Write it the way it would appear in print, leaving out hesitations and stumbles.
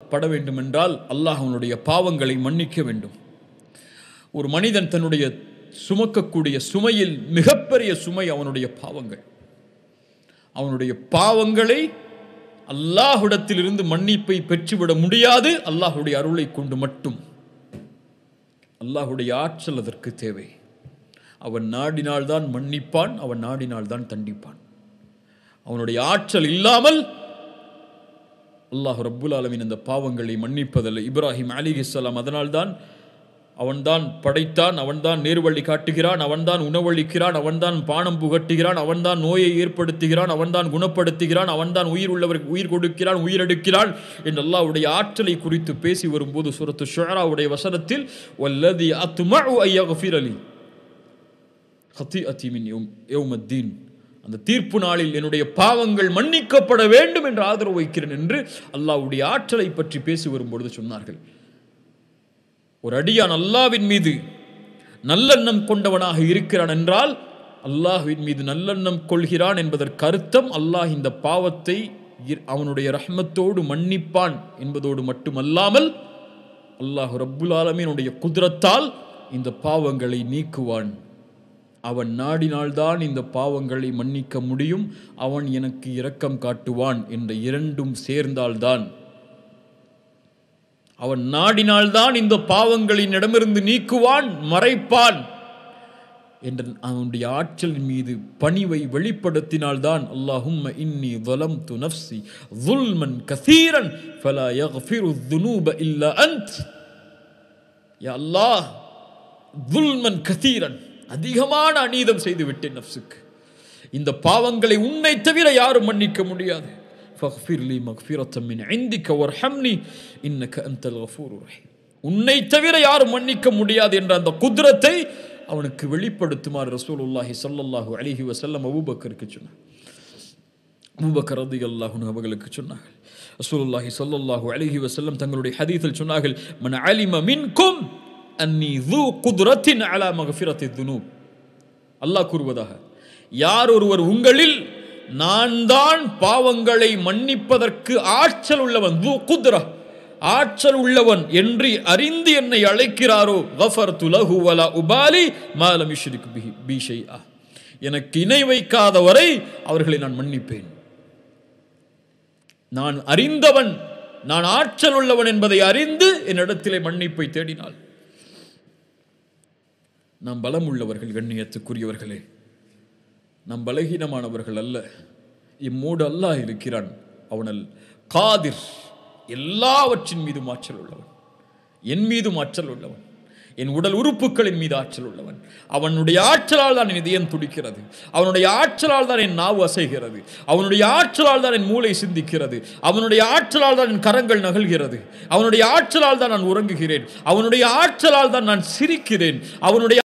பட வேண்டும் என்றால் அல்லாஹ் அவனுடைய பாவங்களை மன்னிக்க வேண்டும். ஒரு மனிதன் தன்னுடைய சுமக்கக்கூடிய சுமையில் மிகப்பெரிய சுமை அவனுடைய பாவங்கள். அவனுடைய பாவங்களை அல்லாஹ்விடத்திலிருந்து மன்னிப்பை பெற்றுவிட முடியாது, அல்லாஹ்வுடைய அருளை கொண்டு மட்டும். அல்லாஹ்வுடைய ஆற்றல் அதற்கு தேவை. அவன் நாடினால்தான் மன்னிப்பான், அவன் நாடினால்தான் தண்டிப்பான். அவனுடைய ஆற்றல் இல்லாமல் அல்லாஹ் ரப்புல் ஆலமீன் அந்த பாவங்களை மன்னிப்பதில்லை. இப்ராஹிம் அலைஹிஸ்ஸலாம் அதனால்தான் அவன்தான் படைத்தான், அவன்தான் நேர்வழி காட்டுகிறான், அவன்தான் உணவளிக்கிறான், அவன்தான் பானம் புகட்டுகிறான், அவன்தான் நோயை ஏற்படுத்துகிறான், அவன்தான் குணப்படுத்துகிறான், அவன்தான் உயிர் உள்ளவருக்கு உயிர் கொடுக்கிறான், உயிரெடுக்கிறான் என்று அல்லாஹ்வுடைய ஆற்றலை குறித்து பேசி வரும்போது சூரத்து ஷுஆராவுடைய வசனத்தில் வல்லதி அத்மஉ அய்யக்ஃபிர லி ஹதீஅதி மின் யௌமத்தீன், அந்த தீர்ப்பு நாளில் என்னுடைய பாவங்கள் மன்னிக்கப்பட வேண்டும் என்று ஆதரவு வைக்கிறேன் என்று அல்லாஹ்வுடைய ஆற்றலை பற்றி பேசி வரும்பொழுது சொன்னார்கள். ஒரு அடியான் அல்லாஹ்வின் மீது நல்லெண்ணம் கொண்டவனாக இருக்கிறான் என்றால் அல்லாஹ்வின் மீது நல்லெண்ணம் கொள்கிறான் என்பதற்கு அர்த்தம் அல்லாஹ் இந்த பாவத்தை அவனுடைய ரஹ்மத்தோடு மன்னிப்பான் என்பதோடு மட்டுமல்லாமல் அல்லாஹ் ரப்புல் ஆலமீனுடைய குத்ரத்தால் இந்த பாவங்களை நீக்குவான். அவன் நாடினால்தான் இந்த பாவங்களை மன்னிக்க முடியும், அவன் எனக்கு இரக்கம் காட்டுவான் என்ற இரண்டும் சேர்ந்தால்தான், அவன் நாடினால்தான் இந்த பாவங்களின் இடமிருந்து நீக்குவான், மறைப்பான் என்ற அவனுடைய ஆற்றலின் மீது பணிவை வெளிப்படுத்தினால்தான் அல்லாஹும்ம இன்னி ظلمت نفسي ظلما كثيرا فلا يغفر الذنوب الا انت. யா அல்லாஹ், ظلما كثيرا, அதிகமான அநீதம் செய்து விட்டேன் நஃப்ஸுக்கு, இந்த பாவங்களை உன்னை தவிர யாரும் மன்னிக்க முடியாது. فاغفر لي مغفرة من عندك وارحمني إنك أنت الغفور الرحيم. உன்னை தவிர யாரும் மன்னிக்க முடியாது என்ற அந்த குத்ரத்தை அவனுக்கு வெளிப்படுத்துமாறு ரசூலுல்லாஹி ஸல்லல்லாஹு அலைஹி வஸல்லம் அபூபக்கருக்கு சொன்னார். அபூபக்கர் ரலியல்லாஹு அன்ஹு அவர்களுக்கு சொன்னார்கள். ரசூலுல்லாஹி ஸல்லல்லாஹு அலைஹி வஸல்லம் தங்களுடைய ஹதீஸில் சொன்னார்கள், மன் அலிம மின்கும் அன்னி ذو قدرة على مغفرة الذنوب. அல்லாஹ் கூறுவதாக, யார் ஒருவர் உங்களில் நான் தான் பாவங்களை மன்னிப்பதற்கு ஆற்றல் உள்ளவன், ذو قدرة, ஆற்றல் உள்ளவன் என்று அறிந்து என்னை அழைக்கிறாரோ غفرت له ولا أبالي ما لم يشرك بي شيئا, எனக்கு இணை வைக்காதவரை அவர்களை நான் மன்னிப்பேன். நான் அறிந்தவன், நான் ஆற்றல் உள்ளவன் என்பதை அறிந்து என்னிடத்திலே மன்னிப்பை தேடினாள். நாம் பலம் உள்ளவர்கள், கண்ணியத்துக்குரியவர்களே, நாம் பலகீனமானவர்கள் அல்ல. இம்மோடு அல்லாஹ் இருக்கிறான். அவனல் காதிர், எல்லாவற்றின் மீதும் ஆற்றல் உள்ளவன், என் மீதும் ஆற்றல் உள்ளவன், என் உடல் உறுப்புகளின் மீது ஆற்றல் உள்ளவன். அவனுடைய ஆற்றலால் தான் என் இதயம் துடிக்கிறது, அவனுடைய ஆற்றலால் தான் என் நாவு அசைகிறது, அவனுடைய ஆற்றலால் தான் என் மூளை சிந்திக்கிறது, அவனுடைய ஆற்றலால் தான் என் கரங்கள் நகல்கிறது, அவனுடைய ஆற்றலால் தான் நான் உறங்குகிறேன், அவனுடைய ஆற்றலால் தான் நான் சிரிக்கிறேன், அவனுடைய